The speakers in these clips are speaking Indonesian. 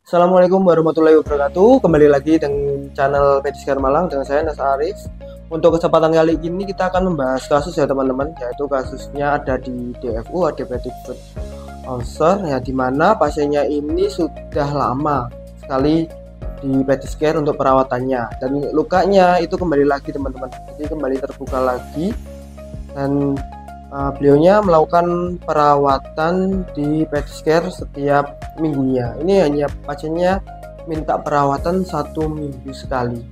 Assalamualaikum warahmatullahi wabarakatuh. Kembali lagi dengan channel Petiskar Malang dengan saya Nas Arif. Untuk kesempatan kali ini kita akan membahas kasus ya teman-teman, yaitu kasusnya ada di DFU, Diabetic Foot Ulcer, ya dimana pasiennya ini sudah lama sekali di Petiskar untuk perawatannya, dan lukanya itu kembali lagi teman-teman, jadi kembali terbuka lagi, dan beliaunya melakukan perawatan di Petiskar setiap minggunya. Ini hanya pasiennya minta perawatan 1 minggu sekali,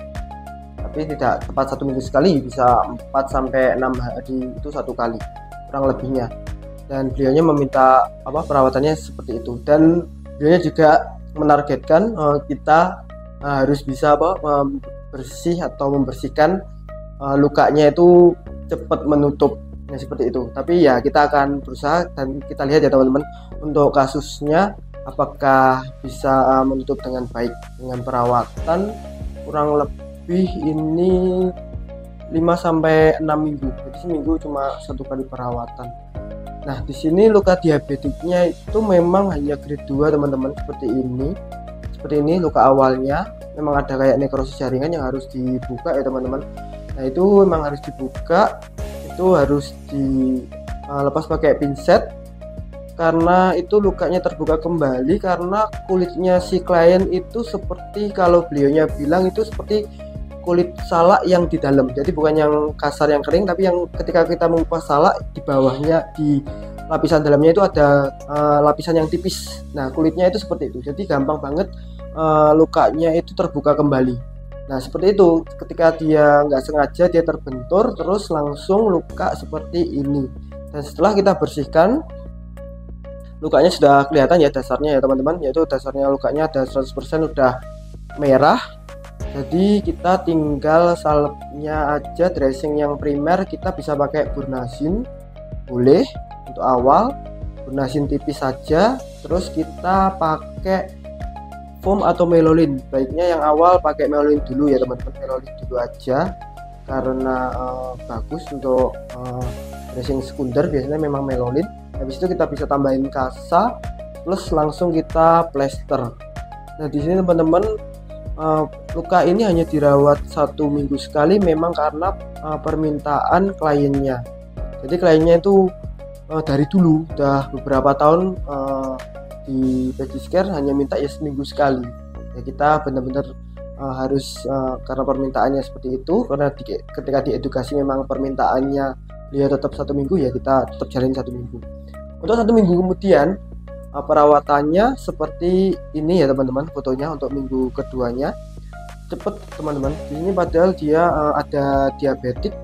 tapi tidak tepat 1 minggu sekali, bisa 4 sampai 6 hari itu 1 kali kurang lebihnya. Dan beliaunya meminta perawatannya seperti itu, dan beliaunya juga menargetkan kita harus bisa bersih atau membersihkan lukanya itu cepat menutup. Ya, seperti itu. Tapi ya kita akan berusaha dan kita lihat ya teman-teman untuk kasusnya apakah bisa menutup dengan baik dengan perawatan kurang lebih ini 5 sampai 6 minggu. Jadi seminggu cuma 1 kali perawatan. Nah, di sini luka diabetiknya itu memang hanya grade 2 teman-teman, seperti ini. Seperti ini luka awalnya memang ada kayak nekrosis jaringan yang harus dibuka ya teman-teman. Nah, itu memang harus dibuka, itu harus dilepas pakai pinset karena itu lukanya terbuka kembali karena kulitnya si klien itu seperti, kalau beliaunya bilang itu seperti kulit salak yang di dalam, jadi bukan yang kasar yang kering, tapi yang ketika kita mengupas salak di bawahnya, di lapisan dalamnya itu ada lapisan yang tipis. Nah, kulitnya itu seperti itu, jadi gampang banget lukanya itu terbuka kembali. Nah, seperti itu, ketika dia nggak sengaja dia terbentur terus langsung luka seperti ini. Dan setelah kita bersihkan, lukanya sudah kelihatan ya dasarnya ya teman-teman, yaitu dasarnya lukanya ada 100% udah merah. Jadi kita tinggal salepnya aja, dressing yang primer kita bisa pakai Burnasin, boleh untuk awal, Burnasin tipis saja. Terus kita pakai foam atau melolin, baiknya yang awal pakai melolin dulu ya teman-teman, melolin dulu aja karena bagus untuk dressing sekunder, biasanya memang melolin. Habis itu kita bisa tambahin kasa plus langsung kita plester. Nah, di sini teman-teman luka ini hanya dirawat 1 minggu sekali, memang karena permintaan kliennya. Jadi kliennya itu dari dulu udah beberapa tahun di Petiskar hanya minta ya seminggu sekali. Ya kita benar-benar harus karena permintaannya seperti itu, karena ketika diedukasi memang permintaannya dia tetap 1 minggu, ya kita tetap jalin 1 minggu. Untuk 1 minggu kemudian perawatannya seperti ini ya teman-teman, fotonya untuk minggu keduanya cepet teman-teman. Di sini padahal dia ada diabetik,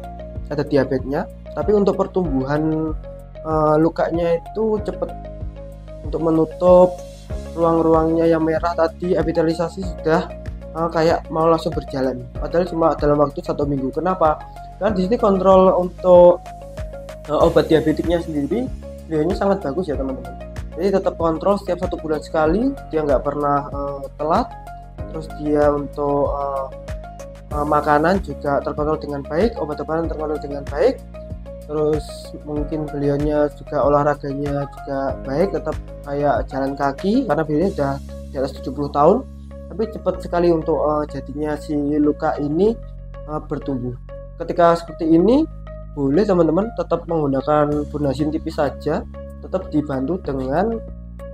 ada diabetesnya, tapi untuk pertumbuhan lukanya itu cepet. Untuk menutup ruang-ruangnya yang merah tadi, epitelisasi sudah kayak mau langsung berjalan, padahal cuma dalam waktu 1 minggu. Kenapa? Karena di sini kontrol untuk obat diabetiknya sendiri beliaunya sangat bagus ya teman-teman. Jadi tetap kontrol setiap 1 bulan sekali, dia nggak pernah telat. Terus dia untuk makanan juga terkontrol dengan baik, obat-obatan terkontrol dengan baik. Terus mungkin beliaunya juga olahraganya juga baik, tetap kayak jalan kaki karena beliau udah di atas 70 tahun, tapi cepat sekali untuk jadinya si luka ini bertumbuh. Ketika seperti ini boleh teman-teman tetap menggunakan Burnasin tipis saja, tetap dibantu dengan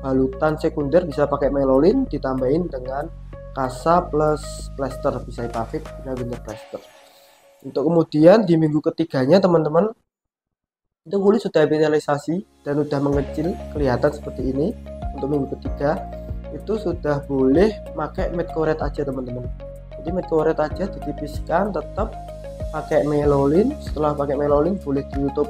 balutan sekunder, bisa pakai melolin ditambahin dengan kasa plus plester, bisa Ipavit benar-benar plester. Untuk kemudian di minggu ketiganya teman-teman itu kulit sudah epitelisasi dan sudah mengecil, kelihatan seperti ini. Untuk minggu ketiga itu sudah boleh pakai Medcoret aja teman-teman. Jadi Medcoret aja ditipiskan, tetap pakai melolin. Setelah pakai melolin boleh ditutup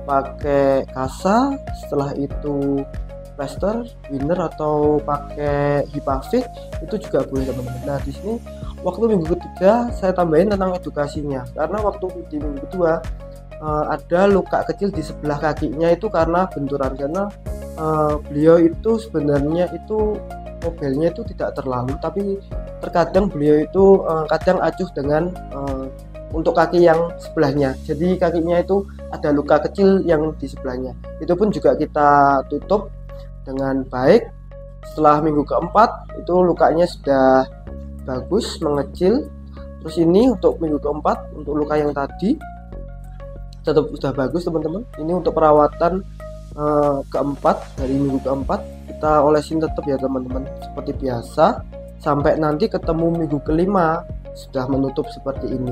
pakai kasa, setelah itu plaster, winner atau pakai Hipavit itu juga boleh teman-teman. Nah, di sini waktu minggu ketiga saya tambahin tentang edukasinya, karena waktu di minggu kedua ada luka kecil di sebelah kakinya itu karena benturan, karena beliau itu sebenarnya itu mobilnya itu tidak terlalu, tapi terkadang beliau itu kadang acuh dengan untuk kaki yang sebelahnya, jadi kakinya itu ada luka kecil yang di sebelahnya, itu pun juga kita tutup dengan baik Setelah minggu keempat itu lukanya sudah bagus, mengecil. Terus ini untuk minggu keempat, untuk luka yang tadi tetap sudah bagus teman-teman. Ini untuk perawatan keempat, dari minggu keempat kita olesin tetap ya teman-teman, seperti biasa sampai nanti ketemu minggu kelima sudah menutup seperti ini.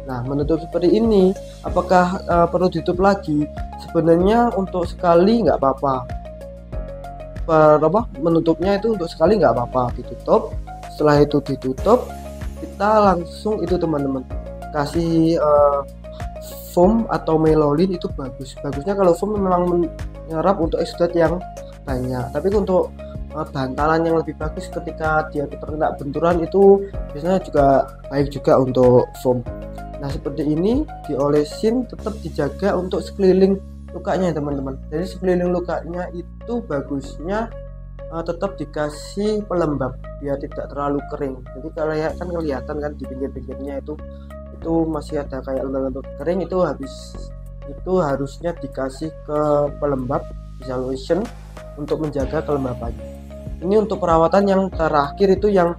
Nah, menutup seperti ini apakah perlu ditutup lagi? Sebenarnya untuk sekali nggak apa-apa. Menutupnya itu untuk sekali nggak apa-apa, ditutup. Setelah itu ditutup, kita langsung itu teman-teman kasih foam atau melolin. Itu bagusnya kalau foam memang menyerap untuk eksudat yang banyak, tapi untuk bantalan yang lebih bagus ketika dia terkena benturan itu biasanya juga baik juga untuk foam. Nah, seperti ini diolesin, tetap dijaga untuk sekeliling lukanya teman-teman. Jadi sekeliling lukanya itu bagusnya tetap dikasih pelembab biar tidak terlalu kering. Jadi kalau ya kan kelihatan kan di pinggir-pinggirnya itu masih ada kayak lentur kering, itu harusnya dikasih ke pelembab lotion untuk menjaga kelembapannya. Ini untuk perawatan yang terakhir, itu yang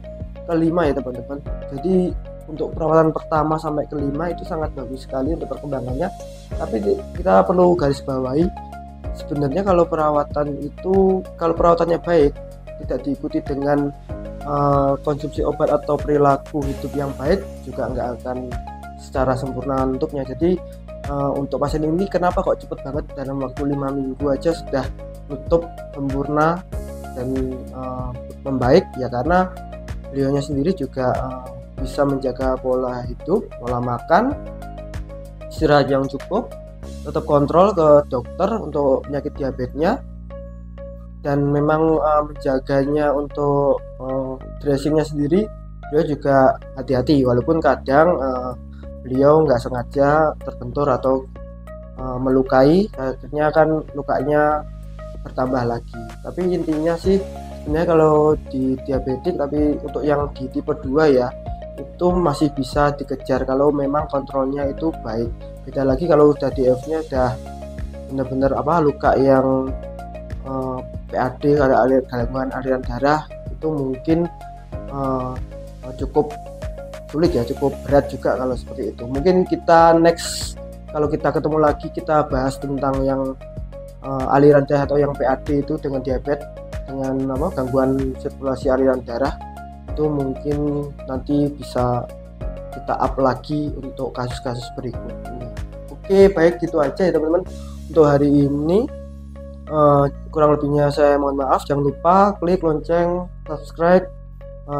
kelima ya teman-teman. Jadi untuk perawatan pertama sampai kelima itu sangat bagus sekali untuk perkembangannya. Tapi kita perlu garis bawahi, sebenarnya kalau perawatannya baik, tidak diikuti dengan konsumsi obat atau perilaku hidup yang baik, juga nggak akan secara sempurna nutupnya. Jadi untuk pasien ini kenapa kok cepet banget, dalam waktu 5 minggu aja sudah nutup sempurna dan membaik ya, karena beliaunya sendiri juga bisa menjaga pola hidup, pola makan, istirahat yang cukup, tetap kontrol ke dokter untuk penyakit diabetesnya, dan memang menjaganya untuk dressingnya sendiri beliau juga hati-hati, walaupun kadang beliau nggak sengaja terbentur atau melukai, akhirnya kan lukanya bertambah lagi. Tapi intinya sih sebenarnya kalau di diabetik, tapi untuk yang di tipe 2 ya, itu masih bisa dikejar kalau memang kontrolnya itu baik. Beda lagi kalau udah DF-nya udah benar-benar luka yang PAD, gangguan aliran darah, itu mungkin cukup sulit ya, cukup berat juga kalau seperti itu. Mungkin kita next, kalau kita ketemu lagi, kita bahas tentang yang aliran darah atau yang PAD itu dengan diabetes, dengan gangguan sirkulasi aliran darah. Itu mungkin nanti bisa kita up lagi untuk kasus-kasus berikutnya. Oke, baik, gitu aja ya teman-teman untuk hari ini. Kurang lebihnya saya mohon maaf. Jangan lupa klik lonceng, subscribe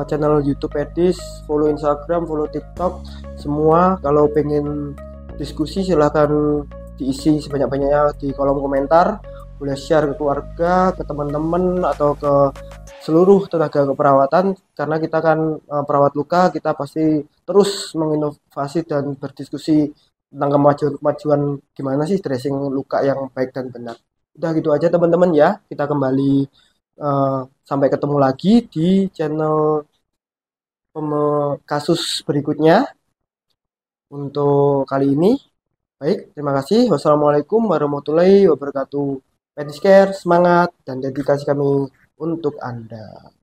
channel YouTube Pedis, follow Instagram, follow TikTok semua. Kalau pengen diskusi silahkan diisi sebanyak-banyaknya di kolom komentar. Boleh share ke keluarga, ke teman-teman, atau ke seluruh tenaga keperawatan, karena kita kan perawat luka, kita pasti terus menginovasi dan berdiskusi tentang kemajuan gimana sih dressing luka yang baik dan benar. Udah gitu aja teman-teman ya, kita kembali sampai ketemu lagi di channel kasus berikutnya untuk kali ini. Baik, terima kasih. Wassalamualaikum warahmatullahi wabarakatuh. Pedicare, semangat dan dedikasi kami untuk Anda.